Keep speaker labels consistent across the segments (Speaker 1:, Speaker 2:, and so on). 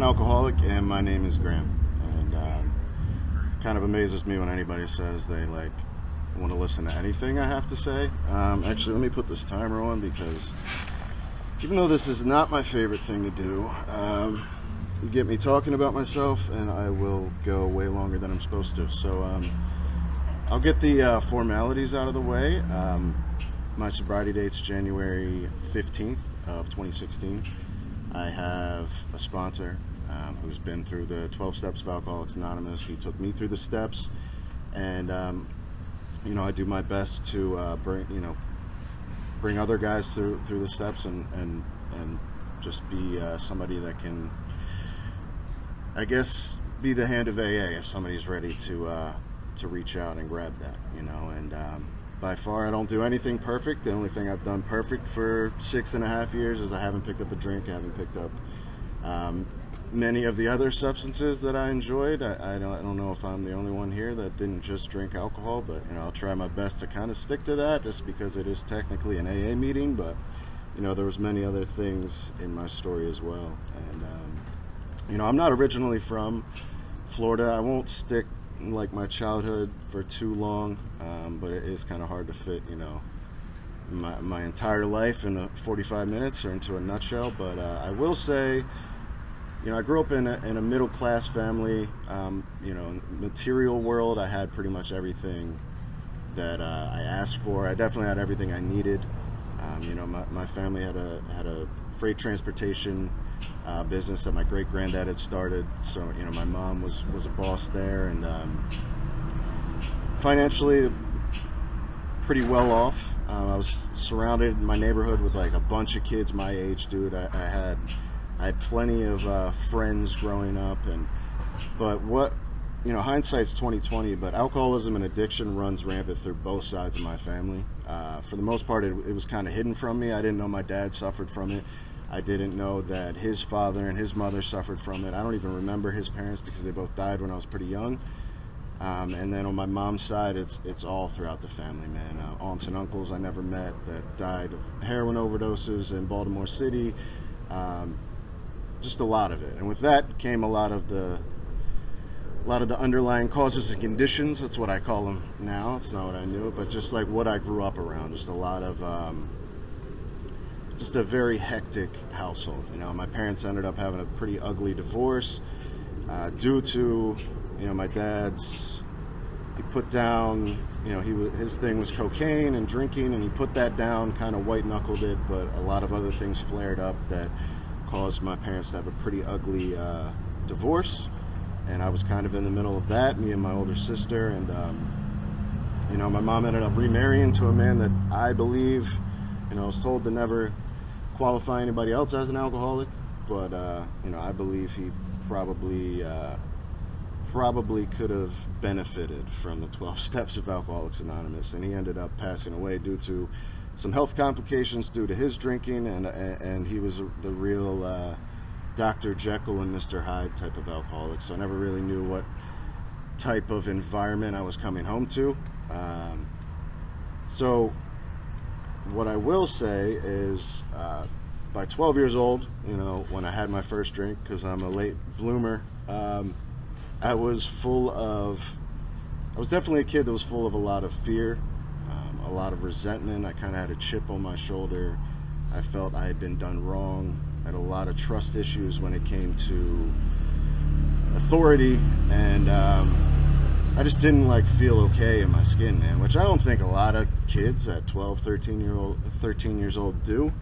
Speaker 1: alcoholic, and my name is Graham. And kind of amazes me when anybody says they want to listen to anything I have to say. Actually, let me put this timer on, because even though this is not my favorite thing to do, you get me talking about myself, and I will go way longer than I'm supposed to. So I'll get the formalities out of the way. My sobriety date's January 15th of 2016. I have a sponsor who's been through the 12 steps of Alcoholics Anonymous. He took me through the steps, and I do my best to bring other guys through the steps, and just be somebody that can, I guess, be the hand of AA if somebody's ready to reach out and grab that, and by far I don't do anything perfect. The only thing I've done perfect for 6.5 years is I haven't picked up a drink. I haven't picked up many of the other substances that I enjoyed. I don't know if I'm the only one here that didn't just drink alcohol, but I'll try my best to kind of stick to that, just because it is technically an AA meeting. But there was many other things in my story as well. And I'm not originally from Florida. I won't stick my childhood for too long, but it is kind of hard to fit my entire life in 45 minutes or into a nutshell. But I will say, I grew up in a middle class family. Material world, I had pretty much everything that I asked for. I definitely had everything I needed. My family had a freight transportation business that my great granddad had started. So my mom was a boss there, and financially pretty well off. I was surrounded in my neighborhood with a bunch of kids my age, dude. I had plenty of friends growing up, but hindsight's 2020. But alcoholism and addiction runs rampant through both sides of my family. For the most part, it was kind of hidden from me. I didn't know my dad suffered from it. I didn't know that his father and his mother suffered from it. I don't even remember his parents, because they both died when I was pretty young. And then on my mom's side, it's all throughout the family, man. Aunts and uncles I never met that died of heroin overdoses in Baltimore City. Just a lot of it. And with that came a lot of the underlying causes and conditions. That's what I call them now. It's not what I knew, but just what I grew up around. Just a lot of just a very hectic household. My parents ended up having a pretty ugly divorce due to my dad's, he put down, his thing was cocaine and drinking, and he put that down, kind of white knuckled it, but a lot of other things flared up that caused my parents to have a pretty ugly divorce. And I was kind of in the middle of that, me and my older sister. And my mom ended up remarrying to a man that I believe, I was told to never qualify anybody else as an alcoholic, but I believe he probably could have benefited from the 12 steps of Alcoholics Anonymous. And he ended up passing away due to some health complications due to his drinking, and he was the real Dr. Jekyll and Mr. Hyde type of alcoholic. So I never really knew what type of environment I was coming home to. So what I will say is, by 12 years old, when I had my first drink, because I'm a late bloomer, I was definitely a kid that was full of a lot of fear, a lot of resentment. I kind of had a chip on my shoulder. I felt I had been done wrong. I had a lot of trust issues when it came to authority, and I just didn't feel okay in my skin, man, which I don't think a lot of kids at 12, 13 years old do.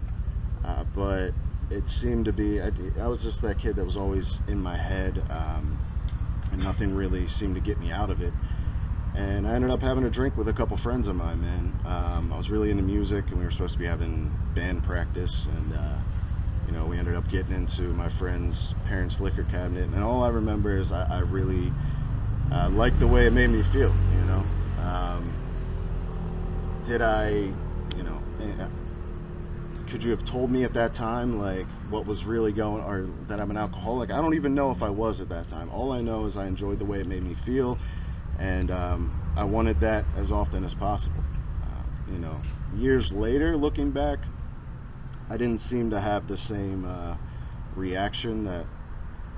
Speaker 1: But it seemed to be, I was just that kid that was always in my head, and nothing really seemed to get me out of it. And I ended up having a drink with a couple friends of mine, man. I was really into music, and we were supposed to be having band practice, and we ended up getting into my friend's parents' liquor cabinet, and all I remember is I really liked the way it made me feel. Did I, could you have told me at that time what was really going, or that I'm an alcoholic? I don't even know if I was at that time. All I know is I enjoyed the way it made me feel, and I wanted that as often as possible. Years later, looking back, I didn't seem to have the same reaction that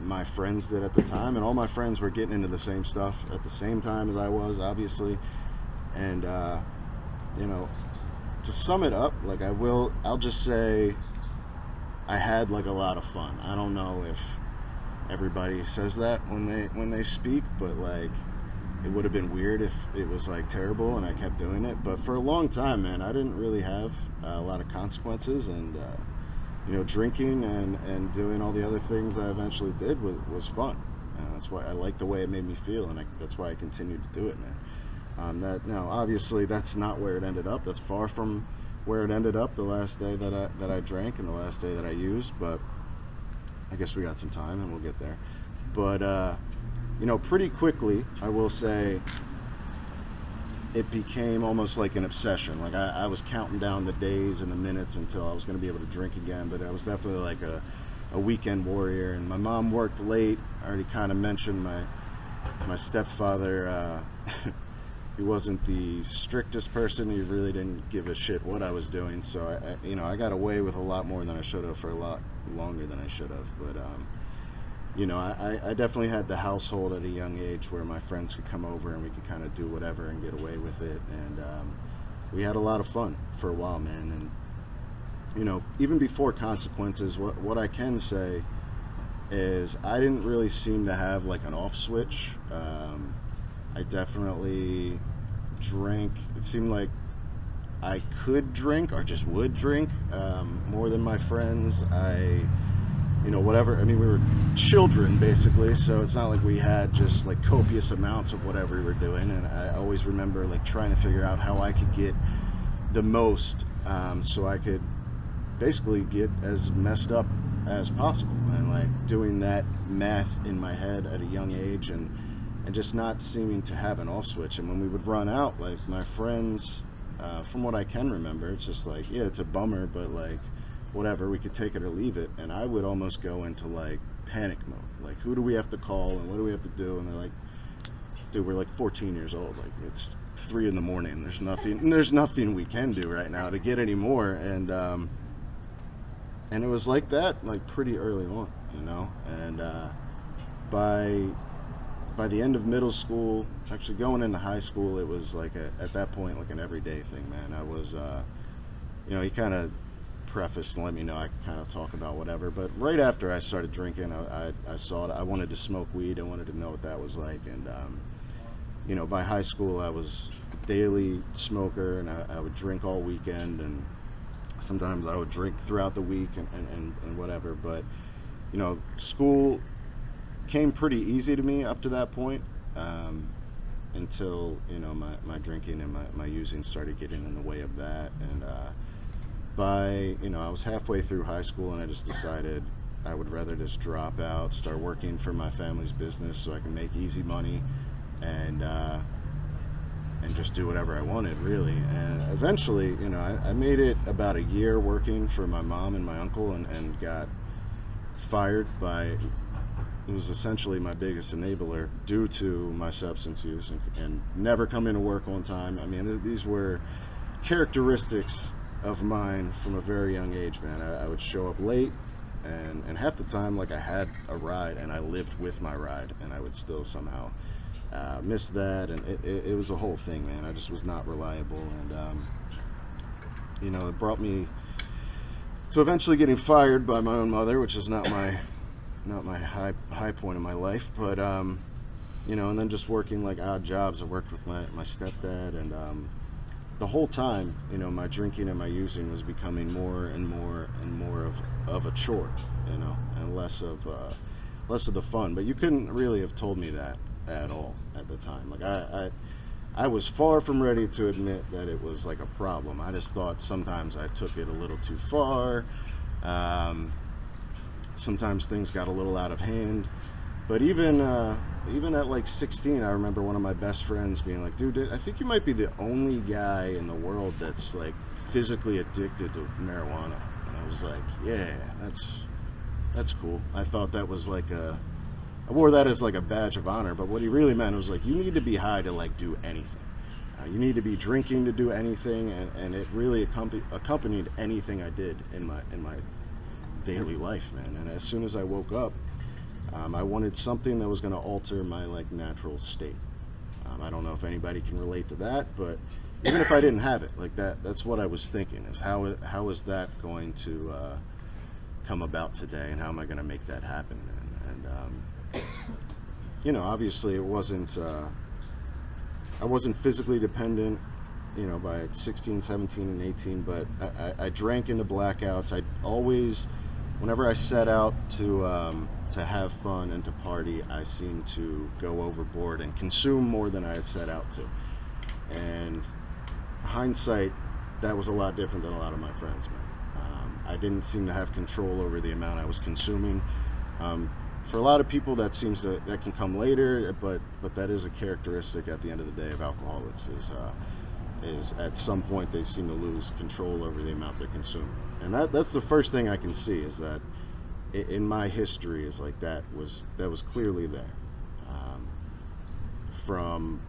Speaker 1: my friends did at the time, and all my friends were getting into the same stuff at the same time as I was, obviously. And you know, to sum it up, like I'll just say I had like a lot of fun. I don't know if everybody says that when they speak, but like it would have been weird if it was like terrible and I kept doing it. But for a long time, man, I didn't really have a lot of consequences, and you know, drinking and doing all the other things I eventually did was fun. That's why I like the way it made me feel, and that's why I continued to do it, man. That now, obviously, that's not where it ended up. That's far from where it ended up. The last day that I drank and the last day that I used, but I guess we got some time and we'll get there. But you know, pretty quickly, I will say, it became almost like an obsession. Like I was counting down the days and the minutes until I was going to be able to drink again. But I was definitely like a weekend warrior. And my mom worked late. I already kind of mentioned my stepfather. He wasn't the strictest person. He really didn't give a shit what I was doing. So you know, I got away with a lot more than I should have for a lot longer than I should have. But you know, I definitely had the household at a young age where my friends could come over and we could kind of do whatever and get away with it. And we had a lot of fun for a while, man. And, you know, even before consequences, what I can say is I didn't really seem to have like an off switch. I definitely drank. It seemed like I could drink or just would drink more than my friends. You know, whatever. I mean, we were children basically, so it's not like we had just like copious amounts of whatever we were doing. And I always remember like trying to figure out how I could get the most, so I could basically get as messed up as possible, and like doing that math in my head at a young age, and just not seeming to have an off switch. And when we would run out, like my friends, from what I can remember, it's just like, yeah, it's a bummer, but like, whatever, we could take it or leave it. And I would almost go into like panic mode, like who do we have to call and what do we have to do? And they're like, dude, we're like 14 years old, like it's 3 a.m, there's nothing we can do right now to get any more. And it was like that like pretty early on, you know. And by the end of middle school, actually going into high school, it was like at that point like an everyday thing, man. I was you know, he kind of prefaced and let me know I could kind of talk about whatever. But right after I started drinking, I saw it. I wanted to smoke weed. I wanted to know what that was like. And you know, by high school, I was a daily smoker, and I would drink all weekend, and sometimes I would drink throughout the week and whatever. But you know, school came pretty easy to me up to that point, until, you know, my drinking and my using started getting in the way of that. And you know, I was halfway through high school, and I just decided I would rather just drop out, start working for my family's business so I can make easy money, and just do whatever I wanted, really. And eventually, you know, I made it about a year working for my mom and my uncle, and got fired by, it was essentially my biggest enabler due to my substance use and never coming to work on time. I mean, these were characteristics of mine from a very young age, man. I would show up late, and half the time, like, I had a ride and I lived with my ride, and I would still somehow miss that. And it was a whole thing, man. I just was not reliable. And you know, it brought me to eventually getting fired by my own mother, which is not my high point in my life. But you know, and then just working like odd jobs. I worked with my stepdad, and the whole time, you know, my drinking and my using was becoming more and more and more of a chore, you know, and less of the fun. But you couldn't really have told me that at all at the time. Like I was far from ready to admit that it was like a problem. I just thought sometimes I took it a little too far. Sometimes things got a little out of hand. But even at like 16, I remember one of my best friends being like, dude, I think you might be the only guy in the world that's like physically addicted to marijuana. And I was like, yeah, that's cool. I thought that was like I wore that as like a badge of honor. But what he really meant was like, you need to be high to like do anything. You need to be drinking to do anything. And it really accompanied anything I did in my daily life, man. And as soon as I woke up, I wanted something that was going to alter my like natural state. I don't know if anybody can relate to that, but even if I didn't have it, like that's what I was thinking: is how is that going to come about today, and how am I going to make that happen? And obviously, it wasn't. I wasn't physically dependent, by 16, 17, and 18, but I drank into blackouts. I always, whenever I set out to have fun and to party, I seemed to go overboard and consume more than I had set out to. And hindsight, that was a lot different than a lot of my friends, man. I didn't seem to have control over the amount I was consuming. For a lot of people, that can come later, but that is a characteristic at the end of the day of alcoholics. Is at some point they seem to lose control over the amount they're consuming, and that's the first thing I can see, is that in my history is like that was clearly there, from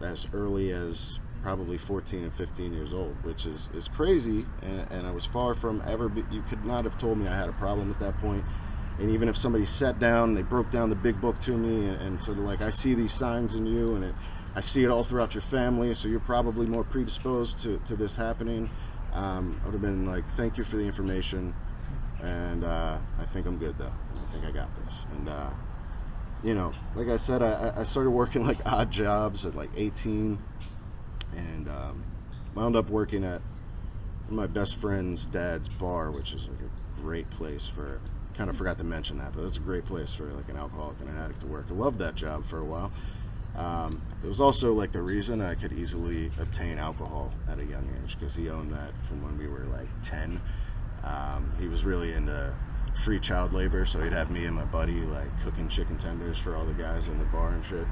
Speaker 1: as early as probably 14 and 15 years old, which is crazy, and I was far from ever. You could not have told me I had a problem at that point. And even if somebody sat down, they broke down the big book to me and sort of like, I see these signs in you, and I see it all throughout your family, so you're probably more predisposed to this happening. I would have been like, thank you for the information, and I think I'm good though. I think I got this. And like I said, I started working like odd jobs at like 18, and wound up working at my best friend's dad's bar, which is like a great place for. Kind of forgot to mention that, but it's a great place for like an alcoholic and an addict to work. I loved that job for a while. It was also like the reason I could easily obtain alcohol at a young age, because he owned that from when we were like 10. He was really into free child labor, so he'd have me and my buddy like cooking chicken tenders for all the guys in the bar and shit.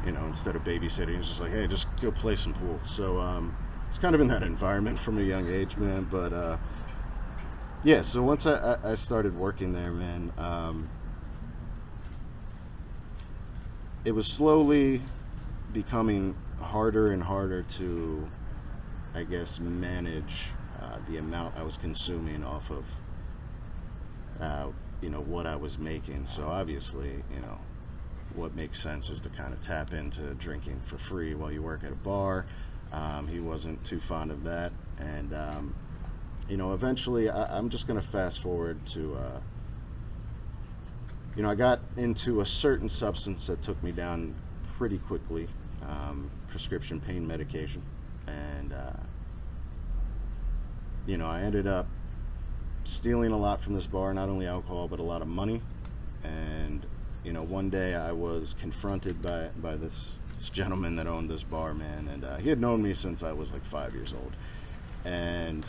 Speaker 1: And instead of babysitting, he was just like, hey, just go play some pool. So it's kind of in that environment from a young age, man. But yeah, so once I started working there, man, it was slowly becoming harder and harder to, I guess, manage the amount I was consuming off of, what I was making. So obviously, what makes sense is to kind of tap into drinking for free while you work at a bar. He wasn't too fond of that, and eventually, I'm just going to fast forward to, I got into a certain substance that took me down pretty quickly, prescription pain medication. And, I ended up stealing a lot from this bar, not only alcohol, but a lot of money. And, one day I was confronted by this gentleman that owned this bar, man. And he had known me since I was like 5 years old. And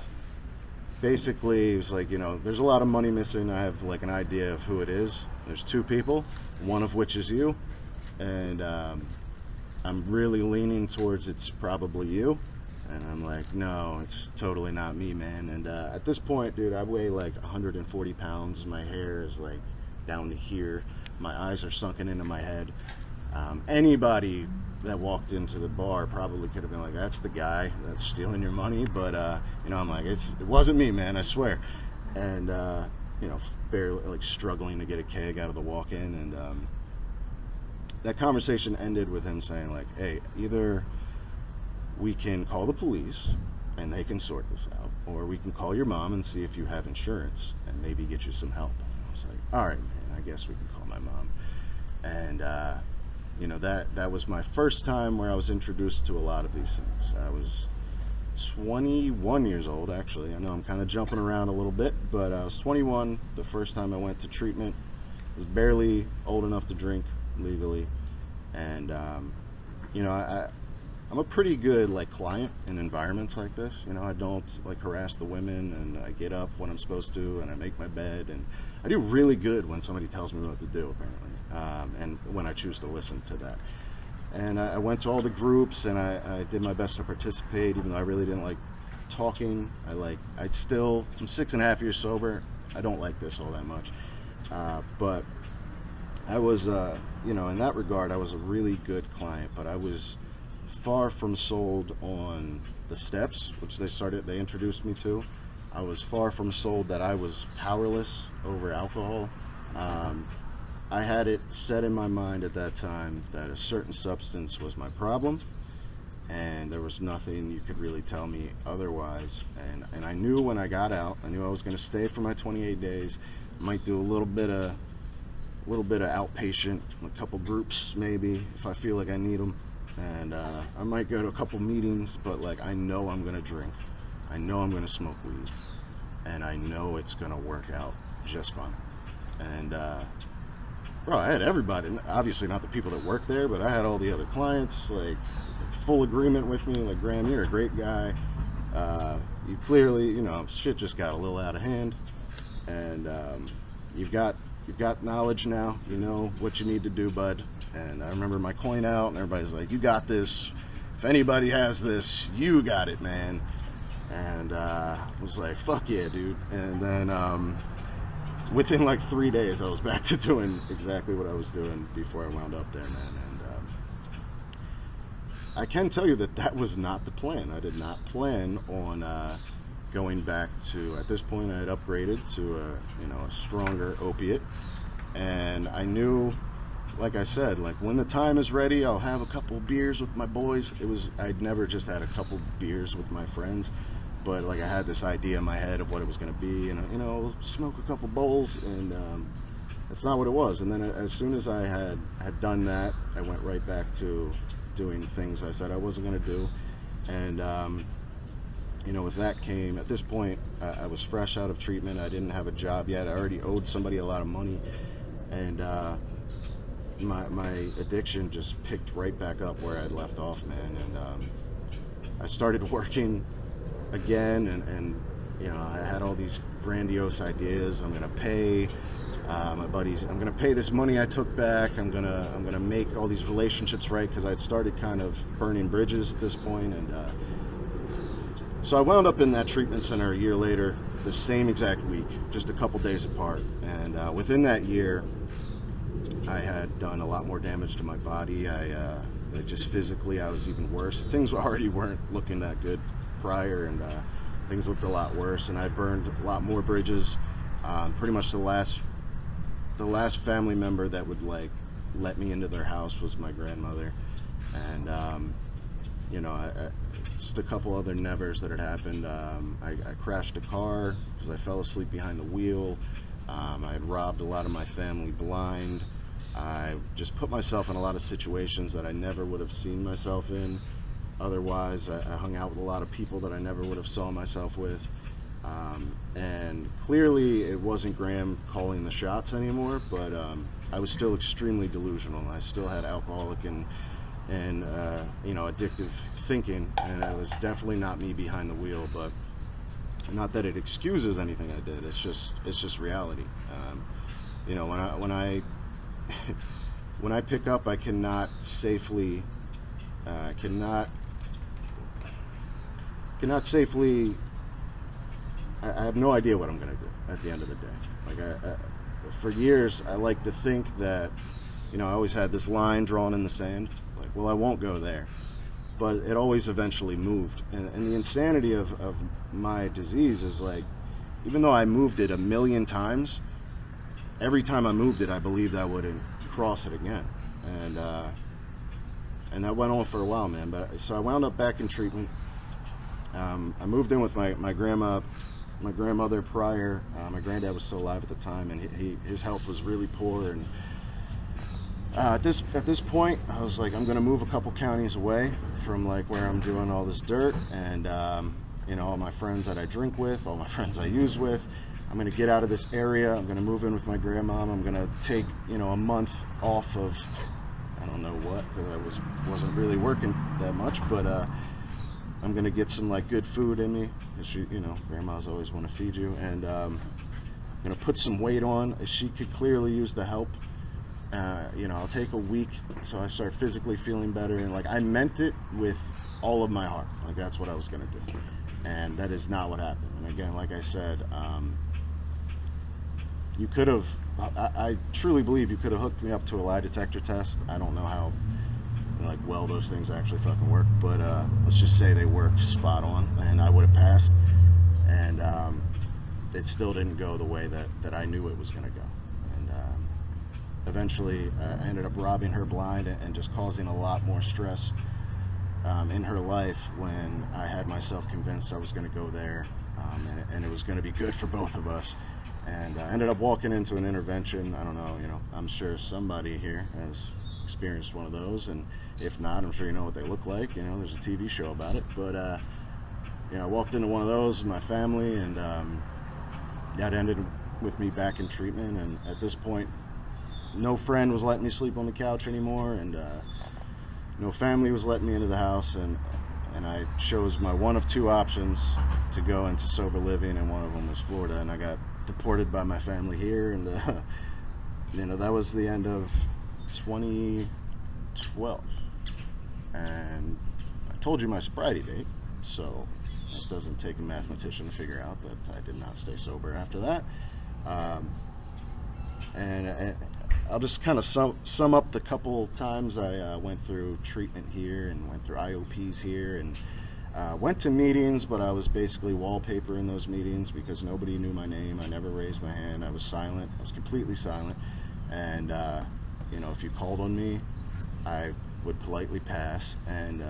Speaker 1: basically, it was like, there's a lot of money missing. I have like an idea of who it is. There's two people, one of which is you, and I'm really leaning towards it's probably you. And I'm like, no, it's totally not me, man. And at this point, dude, I weigh like 140 pounds. My hair is like down to here. My eyes are sunken into my head. Anybody that walked into the bar probably could have been like, that's the guy that's stealing your money. But I'm like, it wasn't me, man, I swear. And barely like struggling to get a keg out of the walk-in. And that conversation ended with him saying like, hey, either we can call the police and they can sort this out, or we can call your mom and see if you have insurance and maybe get you some help. I was like, all right, man, I guess we can call my mom. And that was my first time where I was introduced to a lot of these things. I was 21 years old, actually. I know I'm kind of jumping around a little bit, but I was 21 the first time I went to treatment. I was barely old enough to drink legally. And I'm a pretty good like client in environments like this. I don't like harass the women, and I get up when I'm supposed to, and I make my bed, and I do really good when somebody tells me what to do, apparently, and when I choose to listen to that. And I went to all the groups, and I did my best to participate, even though I really didn't like talking. I'm 6.5 years sober. I don't like this all that much, but I was, in that regard, I was a really good client, but I was far from sold on the steps, which they introduced me to. I was far from sold that I was powerless over alcohol. I had it set in my mind at that time that a certain substance was my problem, and there was nothing you could really tell me otherwise. And I knew when I got out, I knew I was going to stay for my 28 days. Might do a little bit of outpatient, a couple groups maybe if I feel like I need them, and I might go to a couple meetings. But like, I know I'm going to drink, I know I'm going to smoke weed, and I know it's going to work out just fine. And bro, I had everybody, obviously not the people that work there, but I had all the other clients like full agreement with me, like, Graham, you're a great guy. You clearly, shit just got a little out of hand, and you've got knowledge now. You know what you need to do, bud. And I remember my coin out, and everybody's like, you got this. If anybody has this, you got it, man. And I was like, fuck yeah, dude. And then within like 3 days, I was back to doing exactly what I was doing before I wound up there, man. And I can tell you that was not the plan. I did not plan on going back to, at this point I had upgraded to a stronger opiate, and I knew, like I said, like, when the time is ready, I'll have a couple beers with my boys. I'd never just had a couple beers with my friends, but like, I had this idea in my head of what it was going to be, and smoke a couple bowls, and that's not what it was. And then as soon as I had done that, I went right back to doing things I said I wasn't going to do. And with that came, at this point, I was fresh out of treatment. I didn't have a job yet. I already owed somebody a lot of money, and my addiction just picked right back up where I'd left off, man. And I started working again, and I had all these grandiose ideas. I'm gonna pay my buddies. I'm gonna pay this money I took back. I'm gonna make all these relationships right, because I'd started kind of burning bridges at this point. And so I wound up in that treatment center a year later, the same exact week, just a couple days apart. And within that year, I had done a lot more damage to my body. Just physically, I was even worse. Things already weren't looking that good prior, and things looked a lot worse. And I burned a lot more bridges. Pretty much the last family member that would let me into their house was my grandmother. And just a couple other nevers that had happened. I crashed a car because I fell asleep behind the wheel. I had robbed a lot of my family blind. I just put myself in a lot of situations that I never would have seen myself in otherwise. I hung out with a lot of people that I never would have saw myself with. And clearly it wasn't Graham calling the shots anymore, but I was still extremely delusional. I still had alcoholic and addictive thinking, and it was definitely not me behind the wheel. But not that it excuses anything I did. It's just reality. When I pick up, I cannot safely I have no idea what I'm going to do at the end of the day. Like, for years, I like to think that, I always had this line drawn in the sand, like, well, I won't go there. But it always eventually moved. And the insanity of my disease is, like, even though I moved it 1,000,000 times, every time I moved it, I believed I wouldn't cross it again. And that went on for a while, man. But so I wound up back in treatment. I moved in with my grandmother prior. My granddad was still alive at the time, and his health was really poor. And at this point, I was like, I'm gonna move a couple counties away from like where I'm doing all this dirt, and all my friends that I drink with, all my friends I use with. I'm gonna get out of this area. I'm gonna move in with my grandmom. I'm gonna take a month off of I don't know what, because I wasn't really working that much, but I'm gonna get some like good food in me, because grandmas always want to feed you, and I'm gonna put some weight on. She could clearly use the help. I'll take a week so I start physically feeling better, and like, I meant it with all of my heart. Like, that's what I was gonna do, and that is not what happened. And again, like I said, you could have, I truly believe you could have hooked me up to a lie detector test. I don't know how well those things actually fucking work, but let's just say they work spot on, and I would have passed. And it still didn't go the way that I knew it was going to go. And eventually I ended up robbing her blind and just causing a lot more stress in her life when I had myself convinced I was going to go there, and it was going to be good for both of us. And I ended up walking into an intervention. I don't know, I'm sure somebody here has experienced one of those, and if not, I'm sure you know what they look like. There's a TV show about it. But I walked into one of those with my family, and that ended with me back in treatment. And at this point, no friend was letting me sleep on the couch anymore, and no family was letting me into the house, and I chose my one of two options to go into sober living, and one of them was Florida, and I got deported by my family here, and that was the end of 2012, and I told you my sobriety date, so it doesn't take a mathematician to figure out that I did not stay sober after that. And I'll just kind of sum up the couple times I went through treatment here and went through IOPs here, and went to meetings, but I was basically wallpaper in those meetings because nobody knew my name. I never raised my hand. I was silent. I was completely silent. And, if you called on me, I would politely pass. And,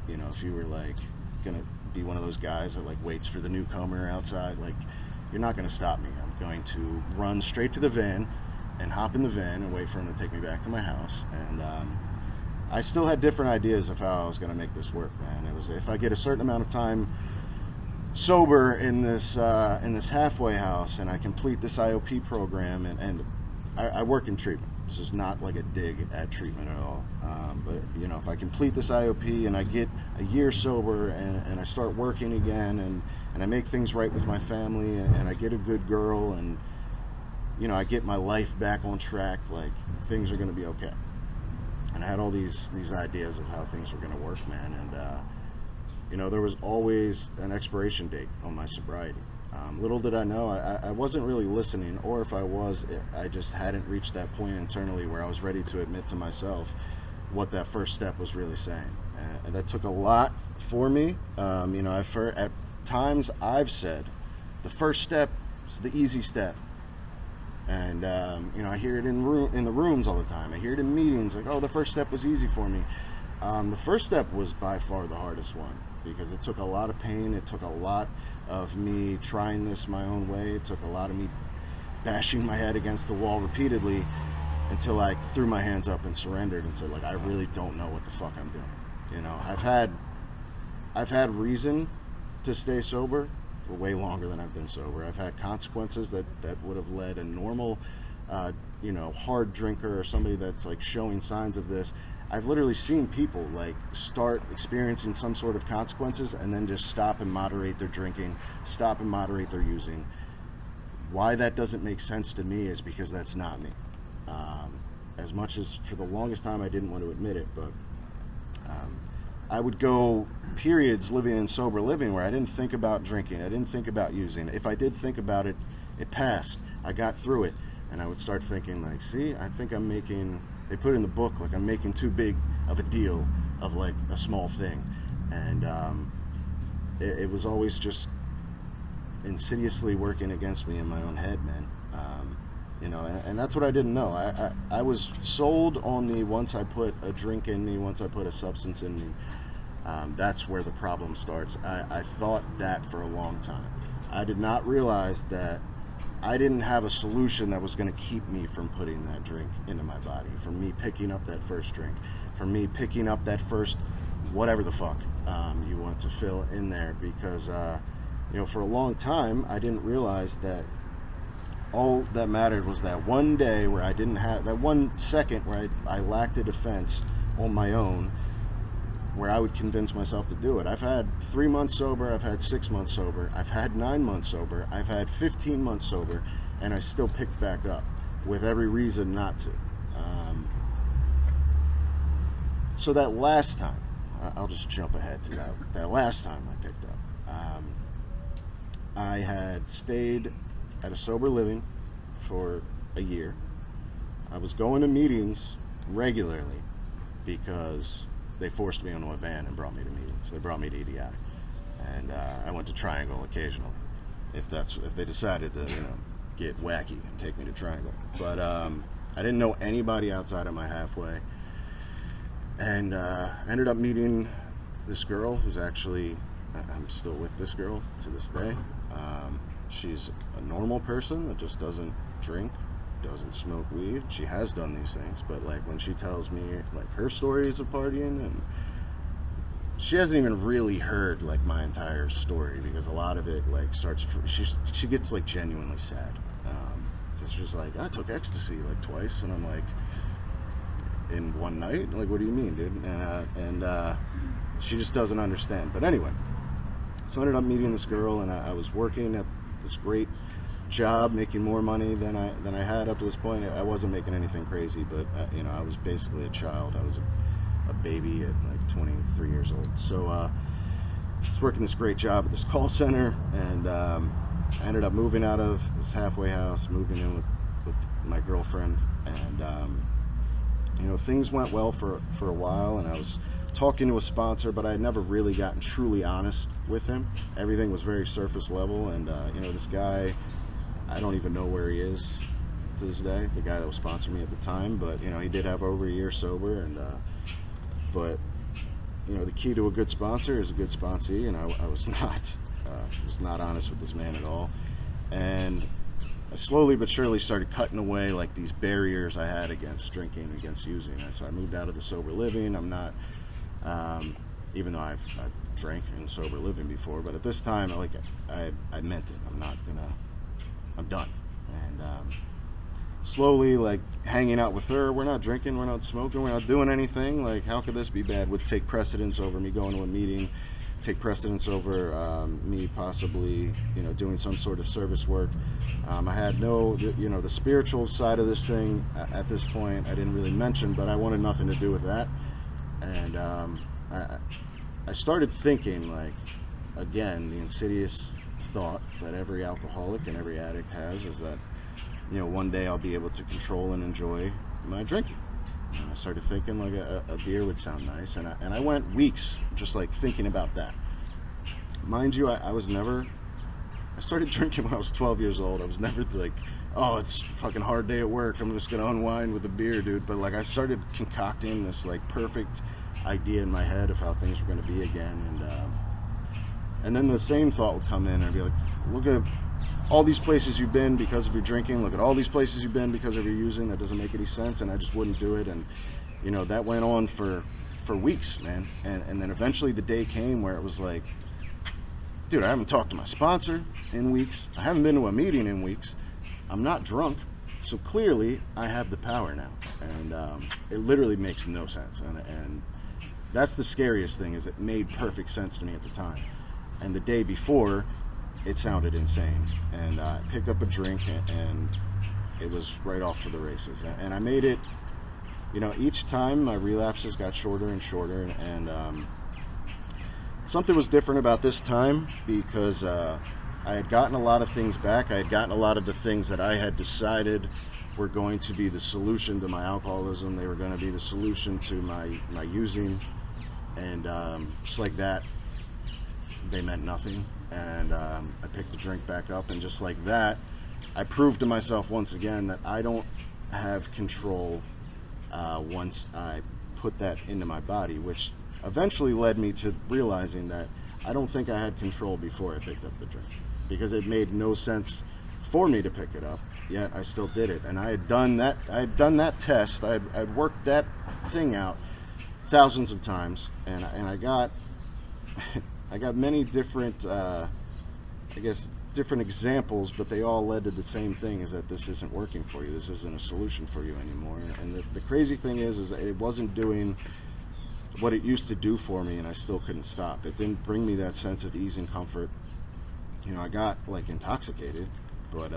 Speaker 1: if you were like going to be one of those guys that like waits for the newcomer outside, like, you're not going to stop me. I'm going to run straight to the van and hop in the van and wait for him to take me back to my house. And I still had different ideas of how I was going to make this work, man. It was, if I get a certain amount of time sober in this halfway house and I complete this IOP program, and I work in treatment. This is not like a dig at treatment at all. But if I complete this IOP and I get a year sober and I start working again and I make things right with my family and I get a good girl and I get my life back on track, like, things are going to be okay. And I had all these ideas of how things were going to work, man. And, there was always an expiration date on my sobriety. Little did I know, I wasn't really listening, or if I was, I just hadn't reached that point internally where I was ready to admit to myself what that first step was really saying. And that took a lot for me. I've heard, at times I've said, the first step is the easy step. And, I hear it in the rooms all the time. I hear it in meetings, like, oh, the first step was easy for me. The first step was by far the hardest one, because it took a lot of pain. It took a lot of me trying this my own way. It took a lot of me bashing my head against the wall repeatedly until I threw my hands up and surrendered and said, like, I really don't know what the fuck I'm doing. I've had reason to stay sober for way longer than I've been sober. I've had consequences that would have led a normal, hard drinker or somebody that's like showing signs of this. I've literally seen people like start experiencing some sort of consequences and then just stop and moderate their drinking, stop and moderate their using. Why that doesn't make sense to me is because that's not me. As much as for the longest time I didn't want to admit it, but I would go periods living in sober living where I didn't think about drinking. I didn't think about using. If I did think about it, it passed. I got through it. And I would start thinking, like, see, I think I'm making, they put in the book, like, I'm making too big of a deal of, like, a small thing. And it was always just insidiously working against me in my own head, man. And that's what I didn't know. I was sold on the once I put a drink in me, once I put a substance in me, that's where the problem starts. I thought that for a long time. I did not realize that I didn't have a solution that was going to keep me from putting that drink into my body, from me picking up that first drink, from me picking up that first whatever the fuck you want to fill in there, because for a long time I didn't realize that all that mattered was that one day where I didn't have that 1 second where I lacked a defense on my own, where I would convince myself to do it. I've had 3 months sober, I've had 6 months sober, I've had 9 months sober, I've had 15 months sober, and I still picked back up with every reason not to. So that last time, I'll just jump ahead to that last time I picked up. I had stayed at a sober living for a year. I was going to meetings regularly because they forced me onto a van and brought me to meetings. They brought me to EDI, and I went to Triangle occasionally, if they decided to get wacky and take me to Triangle. But I didn't know anybody outside of my halfway, and ended up meeting this girl who's actually, I'm still with this girl to this day. She's a normal person that just doesn't drink, doesn't smoke weed. She has done these things, but like when she tells me like her stories of partying, and she hasn't even really heard like my entire story, because a lot of it like starts, she gets like genuinely sad, because she's like, I took ecstasy like twice, and I'm like, in one night? Like, what do you mean, dude? And she just doesn't understand. But anyway, so I ended up meeting this girl, and I was working at this great job, making more money than I had up to this point. I wasn't making anything crazy, but you know, I was basically a child. I was a baby at like 23 years old. So I was working this great job at this call center, and I ended up moving out of this halfway house, moving in with my girlfriend, and you know, things went well for a while, and I was talking to a sponsor, but I had never really gotten truly honest with him. Everything was very surface level, and you know, this guy, I don't even know where he is to this day, the guy that was sponsoring me at the time, but you know, he did have over a year sober, and but you know, the key to a good sponsor is a good sponsee, and I was not honest with this man at all. And I slowly but surely started cutting away like these barriers I had against drinking, against using. So I moved out of the sober living. I'm not, even though I've drank in sober living before, but at this time, like I meant it. I'm done. And slowly, like hanging out with her, we're not drinking, we're not smoking, we're not doing anything. Like, how could this be bad? Would take precedence over me going to a meeting, take precedence over me possibly, you know, doing some sort of service work. I had the spiritual side of this thing at this point I didn't really mention, but I wanted nothing to do with that. And I started thinking, like, again, the insidious thought that every alcoholic and every addict has is that, you know, one day I'll be able to control and enjoy my drinking. And I started thinking like a beer would sound nice, and I went weeks just like thinking about that. Mind you, I started drinking when I was 12 years old. I was never like, oh, it's a fucking hard day at work, I'm just gonna unwind with a beer, dude. But like, I started concocting this like perfect idea in my head of how things were gonna be again, and then the same thought would come in, and I'd be like, look at all these places you've been because of your drinking, look at all these places you've been because of your using. That doesn't make any sense. And I just wouldn't do it. And you know, that went on for weeks, man. And then eventually the day came where it was like, dude, I haven't talked to my sponsor in weeks, I haven't been to a meeting in weeks, I'm not drunk, so clearly I have the power now. And it literally makes no sense. And that's the scariest thing, is it made perfect sense to me at the time, and the day before it sounded insane. And I picked up a drink, and it was right off to the races. And I made it, you know, each time my relapses got shorter and shorter. And something was different about this time, because I had gotten a lot of things back. I had gotten a lot of the things that I had decided were going to be the solution to my alcoholism. They were going to be the solution to my using. And just like that, they meant nothing. And I picked the drink back up, and just like that, I proved to myself once again that I don't have control once I put that into my body, which eventually led me to realizing that I don't think I had control before I picked up the drink, because it made no sense for me to pick it up, yet I still did it. And I had done that test, I'd worked that thing out thousands of times, and I got I got many different, different examples, but they all led to the same thing, is that this isn't working for you. This isn't a solution for you anymore. And the crazy thing is that it wasn't doing what it used to do for me, and I still couldn't stop. It didn't bring me that sense of ease and comfort. You know, I got like intoxicated, but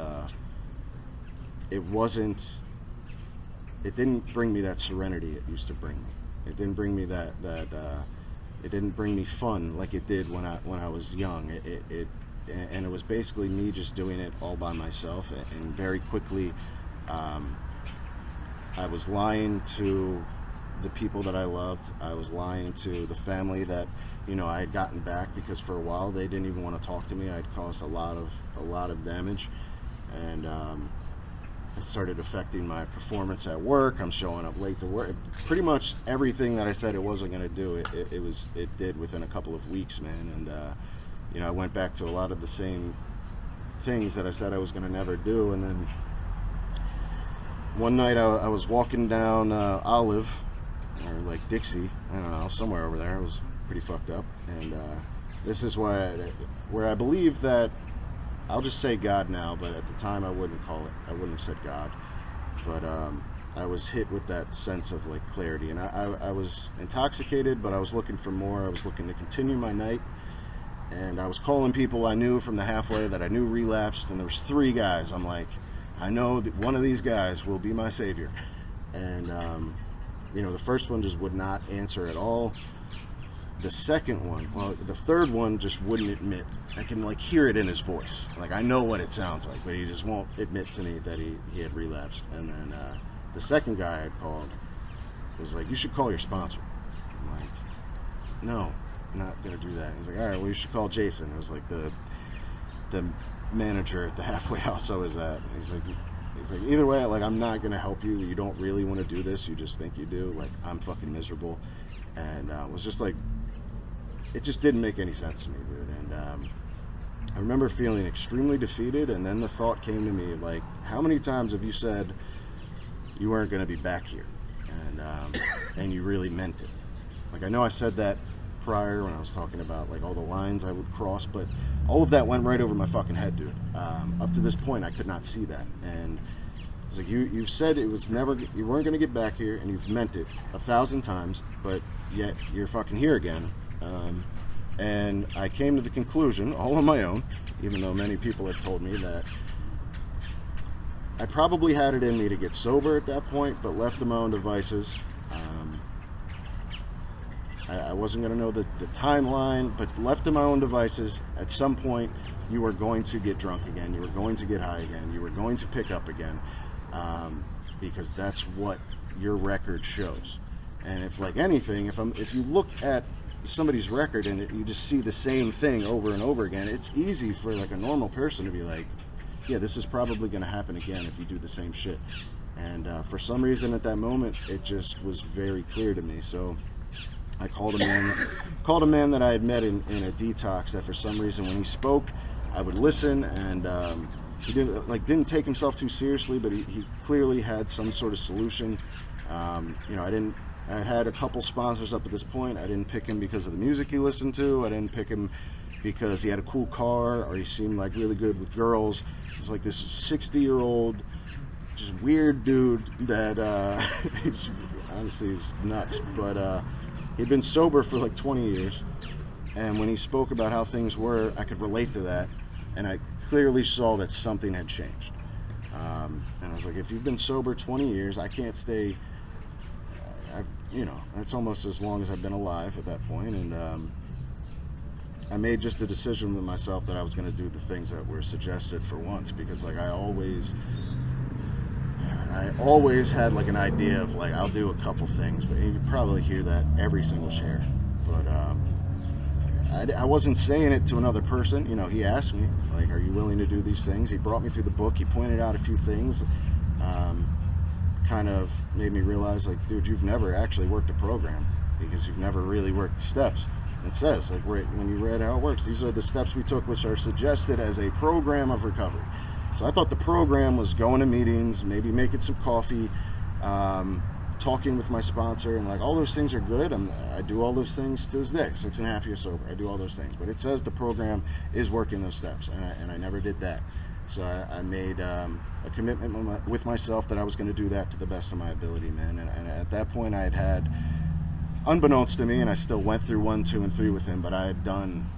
Speaker 1: it didn't bring me that serenity it used to bring me. It didn't bring me that it didn't bring me fun like it did when I was young. And it was basically me just doing it all by myself. And very quickly, I was lying to the people that I loved. I was lying to the family that, you know, I had gotten back, because for a while they didn't even want to talk to me. I'd caused a lot of damage, and it started affecting my performance at work. I'm showing up late to work. Pretty much everything that I said it wasn't going to do, it did within a couple of weeks, man. And I went back to a lot of the same things that I said I was going to never do. And then one night I was walking down Olive, or like Dixie, I don't know, somewhere over there. I was pretty fucked up. And this is where I believe that, I'll just say God now, but at the time I wouldn't have said God. But I was hit with that sense of like clarity. And I was intoxicated, but I was looking for more. I was looking to continue my night. And I was calling people I knew from the halfway that I knew relapsed. And there was 3 guys. I'm like, I know that one of these guys will be my savior. And, the first one just would not answer at all. The second one, the third one just wouldn't admit. I can like hear it in his voice. Like I know what it sounds like, but he just won't admit to me that he had relapsed. And then the second guy I had called was like, you should call your sponsor. I'm like, no, I'm not going to do that. He's like, all right, well, you should call Jason. It was like the manager at the halfway house I was at. And he's like, either way, like, I'm not going to help you. You don't really want to do this. You just think you do. Like, I'm fucking miserable. And it was just like, it just didn't make any sense to me, dude. And I remember feeling extremely defeated. And then the thought came to me, like, how many times have you said you weren't going to be back here? And you really meant it. Like, I know I said that prior when I was talking about like all the lines I would cross, but all of that went right over my fucking head, dude. Up to this point I could not see that. And it's like, you've said you weren't going to get back here, and you've meant it 1,000 times, but yet you're fucking here again. And I came to the conclusion, all on my own, even though many people had told me that I probably had it in me to get sober at that point, but left to my own devices. I wasn't going to know the timeline, but left to my own devices, at some point you were going to get drunk again, you were going to get high again, you were going to pick up again, because that's what your record shows. And if like anything, if you look at somebody's record and you just see the same thing over and over again, it's easy for like a normal person to be like, yeah, this is probably going to happen again if you do the same shit. And for some reason at that moment, it just was very clear to me. So I called a man that I had met in a detox, that for some reason when he spoke, I would listen, and he didn't take himself too seriously, but he clearly had some sort of solution. I had a couple sponsors up at this point. I didn't pick him because of the music he listened to. I didn't pick him because he had a cool car or he seemed like really good with girls. He's like this 60-year-old, just weird dude that he's nuts, but he'd been sober for like 20 years, and when he spoke about how things were, I could relate to that, and I clearly saw that something had changed. And I was like, if you've been sober 20 years, I can't stay. That's almost as long as I've been alive at that point, and I made just a decision with myself that I was going to do the things that were suggested for once, because like I always had like an idea of like, I'll do a couple things, but you could probably hear that every single share. But I wasn't saying it to another person. He asked me, like, are you willing to do these things? He brought me through the book. He pointed out a few things, kind of made me realize, like, dude, you've never actually worked a program, because you've never really worked the steps. It says, like, when you read how it works, these are the steps we took, which are suggested as a program of recovery. So I thought the program was going to meetings, maybe making some coffee, talking with my sponsor, and like all those things are good. I do all those things to this day, 6.5 years sober. I do all those things, but it says the program is working those steps, and I never did that. So I made a commitment with myself that I was going to do that to the best of my ability, man. And at that point, I had, unbeknownst to me, and I still went through 1, 2, and 3 with him, but I had done,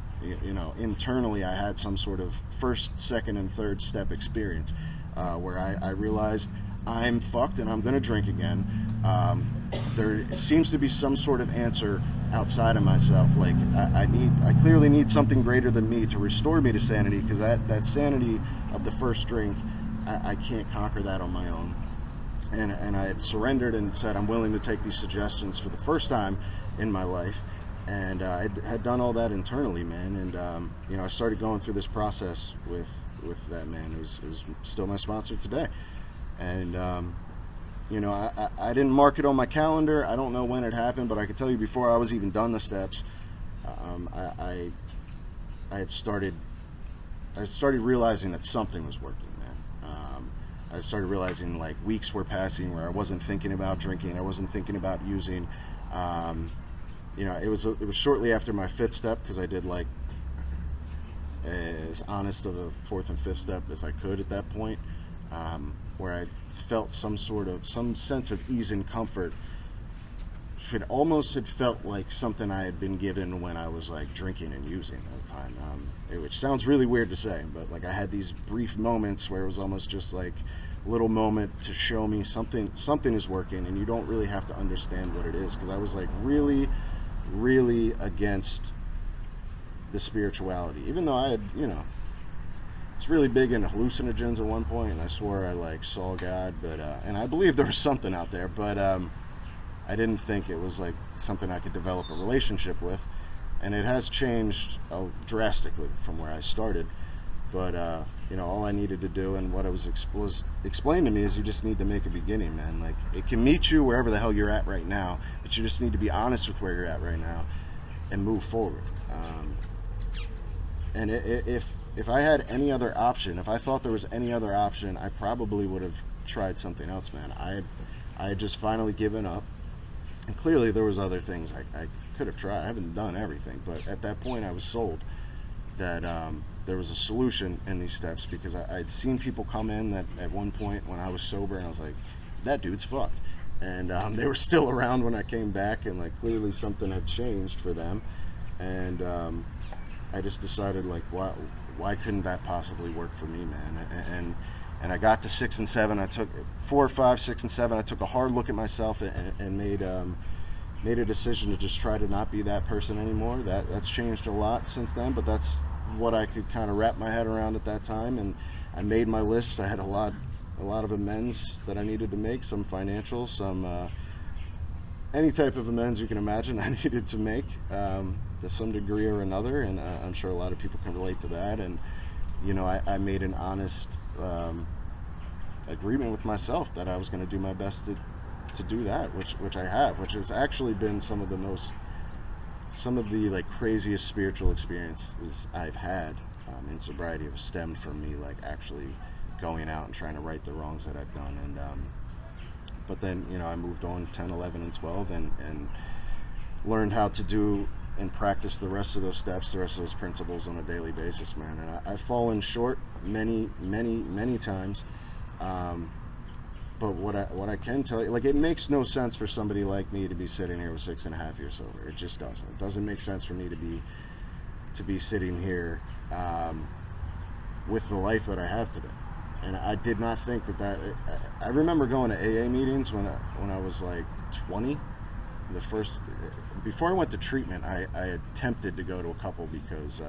Speaker 1: internally, I had some sort of first, second, and third step experience where I realized I'm fucked and I'm going to drink again. There seems to be some sort of answer outside of myself. Like I clearly need something greater than me to restore me to sanity, because that sanity of the first drink, I can't conquer that on my own. And I had surrendered and said, I'm willing to take these suggestions for the first time in my life. And I had done all that internally, man. And I started going through this process with that man. It was still my sponsor today. And I didn't mark it on my calendar. I don't know when it happened, but I could tell you before I was even done the steps, I had started. I started realizing that something was working, man. I started realizing like weeks were passing where I wasn't thinking about drinking. I wasn't thinking about using. It was shortly after my fifth step, because I did like as honest of a fourth and fifth step as I could at that point, where I felt some sense of ease and comfort. It almost had felt like something I had been given when I was like drinking and using at the time, which sounds really weird to say, but like I had these brief moments where it was almost just like a little moment to show me something is working, and you don't really have to understand what it is, because I was like really, really against the spirituality, even though I had, it's really big into hallucinogens at one point, and I swore I like saw God, but and I believe there was something out there, but I didn't think it was like something I could develop a relationship with, and it has changed drastically from where I started. But all I needed to do, and what it was explained to me, is you just need to make a beginning, man. Like, it can meet you wherever the hell you're at right now, but you just need to be honest with where you're at right now and move forward. And if I had any other option, if I thought there was any other option, I probably would have tried something else, man. I had just finally given up, and clearly there was other things I could have tried. I haven't done everything, but at that point I was sold that there was a solution in these steps, because I'd seen people come in that at one point when I was sober, and I was like, that dude's fucked. And they were still around when I came back, and like clearly something had changed for them. And I just decided, like, why couldn't that possibly work for me, man? And I got to 6 and 7. I took 4, 5, 6, and 7. I took a hard look at myself and made a decision to just try to not be that person anymore. That's changed a lot since then, but that's what I could kind of wrap my head around at that time. And I made my list. I had a lot of amends that I needed to make, some financial, some any type of amends you can imagine I needed to make to some degree or another, and I'm sure a lot of people can relate to that. And I made an honest agreement with myself that I was going to do my best to do that, which I have, which has actually been some of the like craziest spiritual experiences I've had in sobriety have stemmed from me like actually going out and trying to right the wrongs that I've done. And but then I moved on 10, 11, and 12, and learned how to do and practice the rest of those steps, the rest of those principles on a daily basis, man. And I've fallen short many times. But what I can tell you, like, it makes no sense for somebody like me to be sitting here with 6.5 years sober. It just doesn't. It doesn't make sense for me to be sitting here with the life that I have today. And I did not think that. I remember going to AA meetings when I was like 20. Before I went to treatment, I attempted to go to a couple because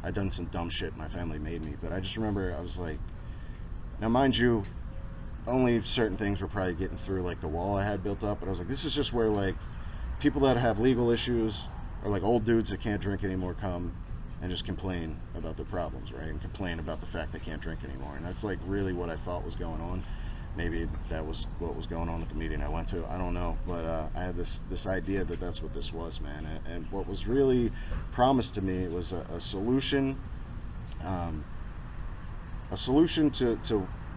Speaker 1: I'd done some dumb shit my family made me. But I just remember I was like, now mind you, only certain things were probably getting through like the wall I had built up, but I was like, this is just where like people that have legal issues or like old dudes that can't drink anymore come and just complain about their problems, right? And complain about the fact they can't drink anymore. And that's like really what I thought was going on. Maybe that was what was going on at the meeting I went to. I don't know, but I had this idea that that's what this was, man. And what was really promised to me was a solution, to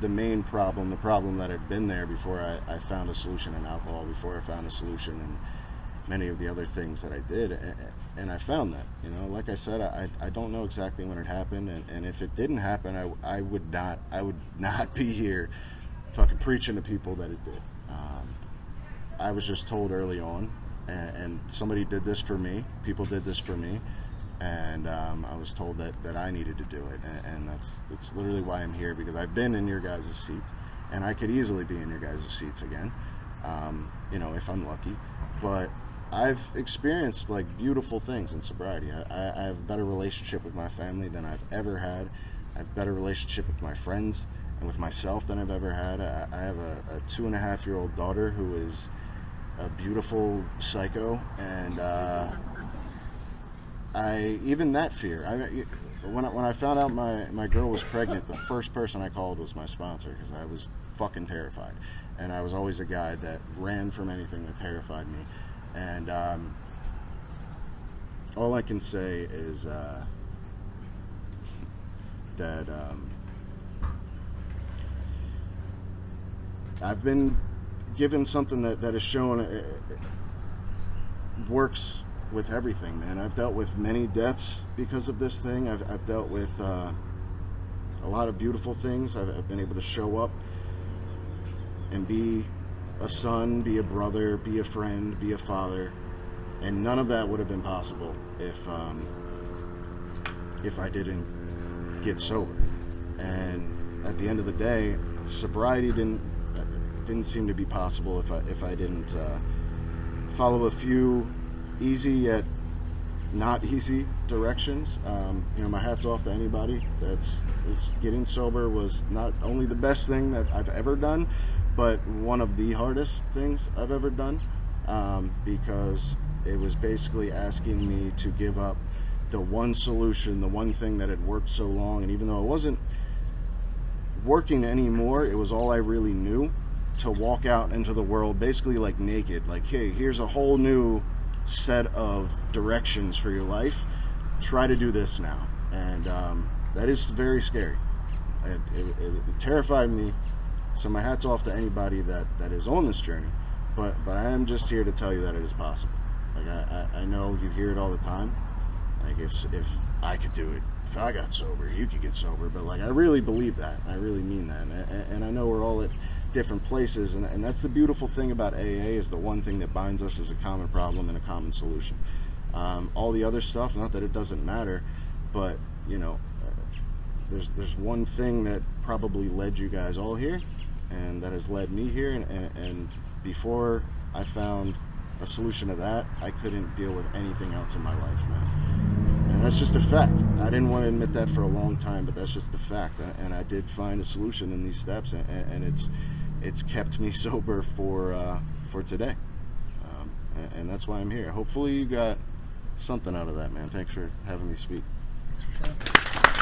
Speaker 1: the main problem, the problem that had been there before I found a solution in alcohol, before I found a solution in many of the other things that I did. And I found that, like I said, I don't know exactly when it happened. And if it didn't happen, I would not be here fucking preaching to people that it did. I was just told early on, and somebody did this for me. People did this for me. And I was told that I needed to do it, and that's literally why I'm here, because I've been in your guys' seat, and I could easily be in your guys' seats again, if I'm lucky. But I've experienced like beautiful things in sobriety. I have a better relationship with my family than I've ever had. I have a better relationship with my friends and with myself than I've ever had. I have a 2.5-year-old daughter who is a beautiful psycho, and even that fear. when I found out my girl was pregnant, the first person I called was my sponsor, because I was fucking terrified. And I was always a guy that ran from anything that terrified me. And all I can say is that I've been given something that has shown it works with everything, man. I've dealt with many deaths because of this thing. I've dealt with a lot of beautiful things. I've been able to show up and be a son, be a brother, be a friend, be a father, and none of that would have been possible if I didn't get sober. And at the end of the day, sobriety didn't seem to be possible if I didn't follow a few easy yet not easy directions. My hat's off to anybody that's getting sober. Was not only the best thing that I've ever done, but one of the hardest things I've ever done, because it was basically asking me to give up the one solution, the one thing that had worked so long. And even though it wasn't working anymore, it was all I really knew, to walk out into the world basically like naked, like, hey, here's a whole new set of directions for your life. Try to do this now. And that is very scary. It terrified me. So my hat's off to anybody that is on this journey. But I am just here to tell you that it is possible. Like, I know you hear it all the time. Like, if I could do it, if I got sober, you could get sober. But like, I really believe that. I really mean that. And I know we're all at different places, and that's the beautiful thing about AA, is the one thing that binds us is a common problem and a common solution. All the other stuff, not that it doesn't matter, but there's one thing that probably led you guys all here, and that has led me here, and before I found a solution to that, I couldn't deal with anything else in my life, man. And that's just a fact. I didn't want to admit that for a long time, but that's just a fact. And I did find a solution in these steps, and it's kept me sober for today. And that's why I'm here. Hopefully you got something out of that, man. Thanks for having me speak.
Speaker 2: Thanks for sharing.